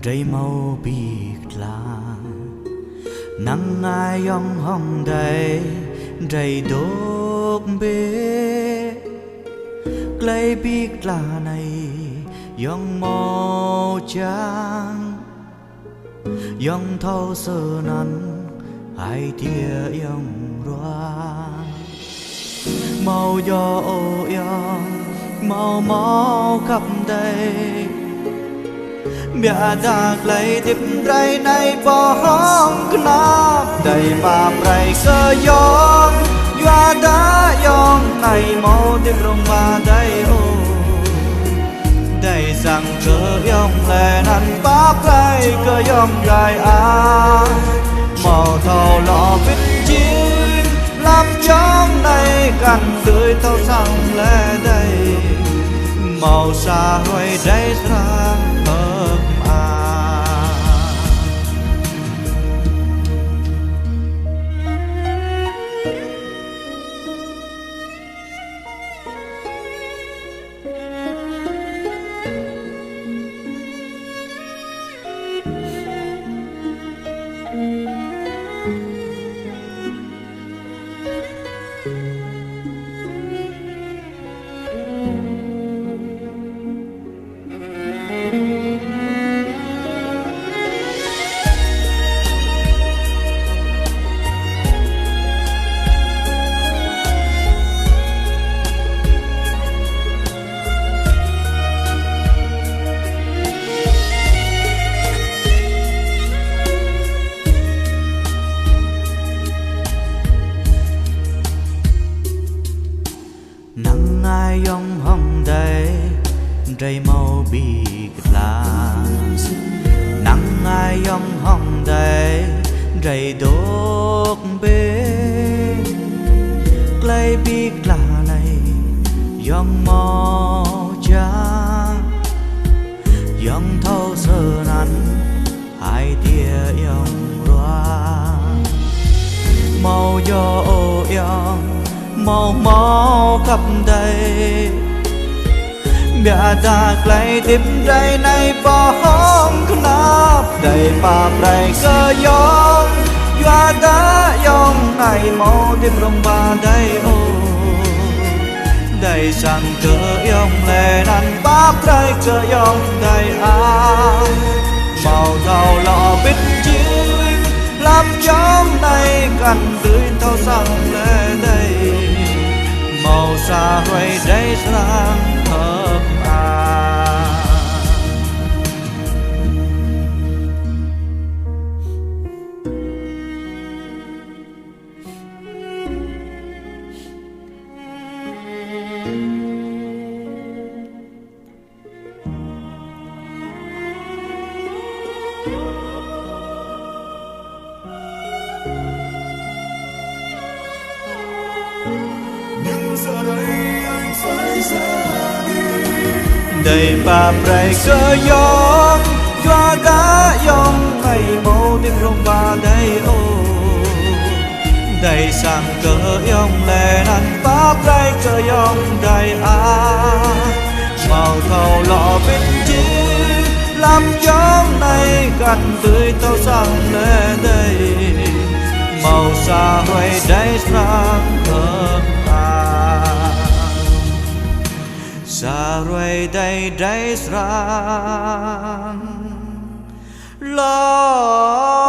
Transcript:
đầy màu bịt là nắng ai yong hong đầy đầy đốt bê cây bịt là này yong màu trắng yong thâu sơ nắn hai tia yong roa màu gió yong màu máu khắp đây bia đạc lấy tiếp rây này bỏ hóng knap đầy mà rây cơ yong doa đá yong này màu tiếp rong mà đây ô đầy rằng cơ yong lệ năn bác rây cơ yong dài á màu thầu lọ vít chim làm trong này gần tươi thâu sang lệ đây màu xa hoài đây sang hợp nắng ai yong hong đầy đầy màu bịt là nắng ai yong hong đầy đầy đốt bê cây bịt là này yong màu trắng yong thâu sơ nắn hai tia yong roa màu gió yong màu máu khắp đây bia đạc lấy tiếp rây này bỏ hóng knap đầy mà rây cơ yong doa đá yong này màu tiếp rong ba đây ô đầy rằng cơ yong lệ năn bác rây cơ yong đầy á màu thầu lọ vít chim làm trong này gần tươi thâu sang lệ đây màu xa hoài đây sang hợp đầy bà rây cơ yong doa đá yong ngày màu tim rong ba đây ô đầy sang cơ yong lệ năn bác rây cơ yong đầy á màu thầu lọ vít chim làm trong này gần tươi thâu sang lệ đây màu xa hoài đây sang hợp xa rồi đây đây sang lo